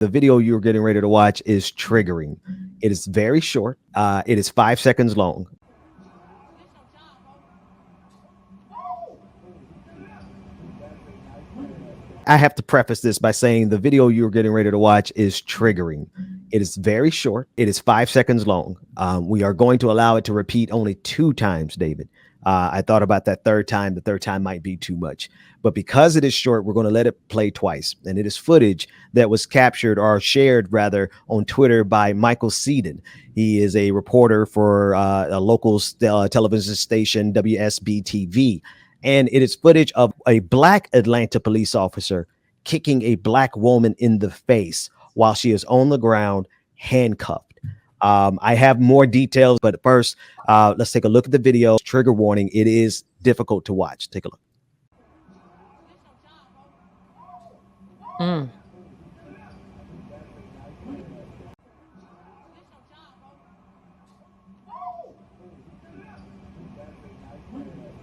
The video you're getting ready to watch is triggering. It is very short. It is 5 seconds long. I have to preface this by saying the video you're getting ready to watch is triggering. It is very short. It is 5 seconds long. We are going to allow it to repeat only 2 times, David. I thought about that third time. The third time might be too much. But because it is short, we're going to let it play twice. And it is footage that was captured or shared, rather, on Twitter by Michael Seaton. He is a reporter for a local television station, WSB-TV. And it is footage of a Black Atlanta police officer kicking a Black woman in the face while she is on the ground, handcuffed. I have more details, but first, let's take a look at the video. Trigger warning, it is difficult to watch. Take a look.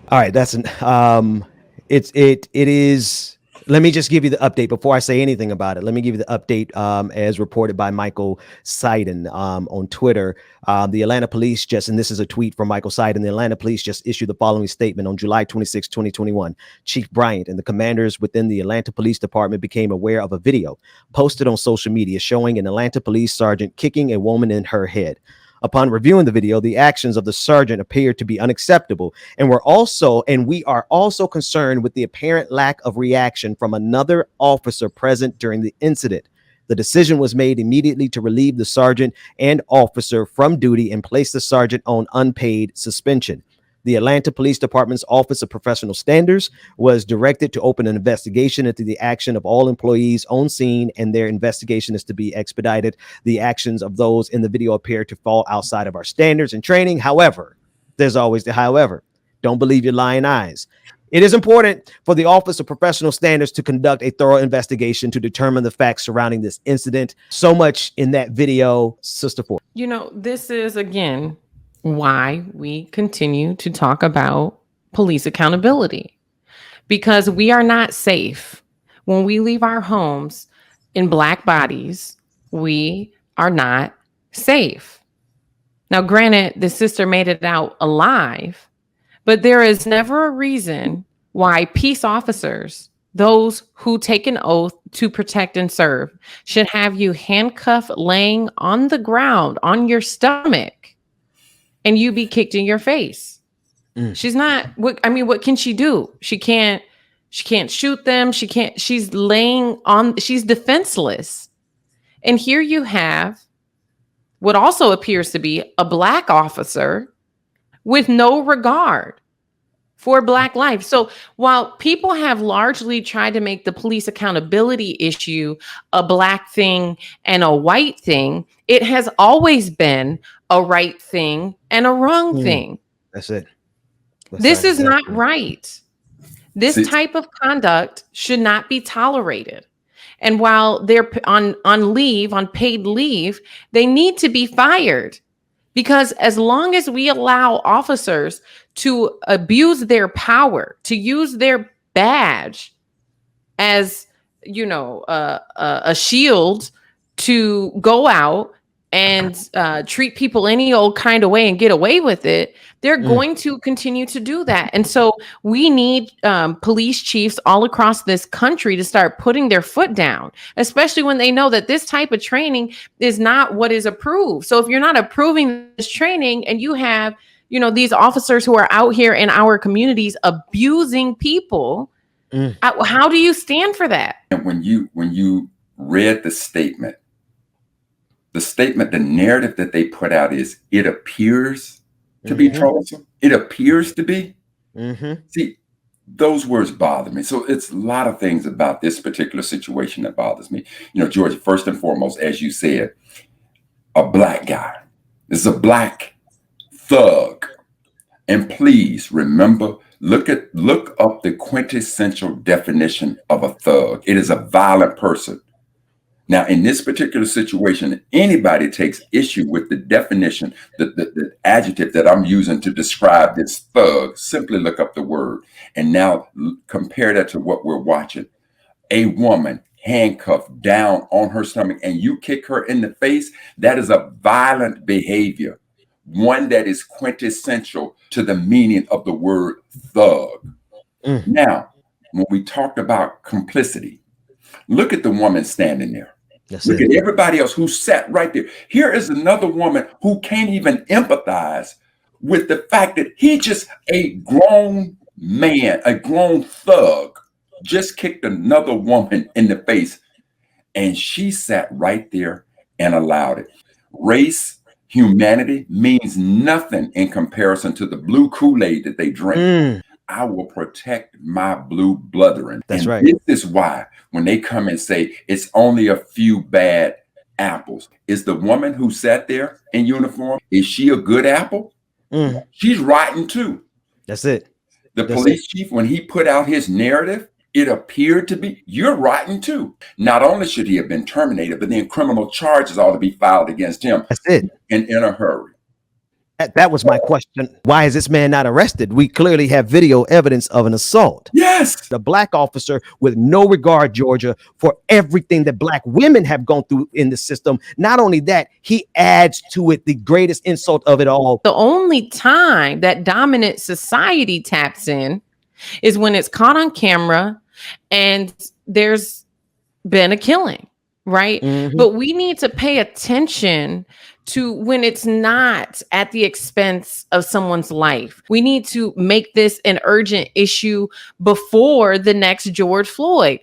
All right, that's it is. Let me just give you the update before I say anything about it. Let me give you the update as reported by Michael Seaton on Twitter. The Atlanta police just, and this is a tweet from Michael Seaton, the Atlanta police just issued the following statement on July 26, 2021. Chief Bryant and the commanders within the Atlanta Police Department became aware of a video posted on social media showing an Atlanta police sergeant kicking a woman in her head. Upon reviewing the video, the actions of the sergeant appeared to be unacceptable, and we are also concerned with the apparent lack of reaction from another officer present during the incident. The decision was made immediately to relieve the sergeant and officer from duty and place the sergeant on unpaid suspension. The Atlanta Police Department's Office of Professional Standards was directed to open an investigation into the action of all employees on scene, and their investigation is to be expedited. The actions of those in the video appear to fall outside of our standards and training. However, there's always the however. Don't believe your lying eyes. It is important for the Office of Professional Standards to conduct a thorough investigation to determine the facts surrounding this incident. So much in that video, Sister Ford. You know, this is, again, why we continue to talk about police accountability, because we are not safe when we leave our homes in Black bodies. We are not safe. Now, granted, the sister made it out alive, but there is never a reason why peace officers, those who take an oath to protect and serve, should have you handcuffed, laying on the ground on your stomach, and you be kicked in your face. She's not, what can she do? She can't shoot them. She's defenseless. And here you have what also appears to be a Black officer with no regard for Black life. So while people have largely tried to make the police accountability issue a Black thing and a white thing, it has always been a right thing and a wrong thing. That's it. This is not right. This type of conduct should not be tolerated. And while they're on leave, on paid leave, they need to be fired. Because as long as we allow officers to abuse their power, to use their badge as, a shield to go out and treat people any old kind of way and get away with it, they're going to continue to do that. And so we need police chiefs all across this country to start putting their foot down, especially when they know that this type of training is not what is approved. So if you're not approving this training and you have, these officers who are out here in our communities abusing people, how do you stand for that? And when you read the statement, the narrative that they put out is, it appears to be troublesome. It appears to be. See, those words bother me. So it's a lot of things about this particular situation that bothers me. George, first and foremost, as you said, a Black guy. This is a Black thug. And please remember, look up the quintessential definition of a thug. It is a violent person. Now, in this particular situation, anybody takes issue with the definition, the adjective that I'm using to describe this thug, simply look up the word and now compare that to what we're watching. A woman handcuffed down on her stomach and you kick her in the face, that is a violent behavior, one that is quintessential to the meaning of the word thug. Now, when we talked about complicity, look at the woman standing there. Look at everybody else who sat right there. Here is another woman who can't even empathize with the fact that he just, a grown man, a grown thug, just kicked another woman in the face. And she sat right there and allowed it. Race, humanity means nothing in comparison to the blue Kool-Aid that they drink. I will protect my blue brethren. That's and right. This is why when they come and say it's only a few bad apples, is the woman who sat there in uniform, is she a good apple? She's rotten too. That's it. The police chief, when he put out his narrative, it appeared to be, you're rotten too. Not only should he have been terminated, but then criminal charges ought to be filed against him. That's it. And in a hurry. That was my question. Why is this man not arrested? We clearly have video evidence of an assault. Yes. The black officer with no regard, Georgia, for everything that black women have gone through in the system. Not only that, he adds to it the greatest insult of it all. The only time that dominant society taps in is when it's caught on camera and there's been a killing, right? But we need to pay attention to when it's not at the expense of someone's life. We need to make this an urgent issue before the next George Floyd.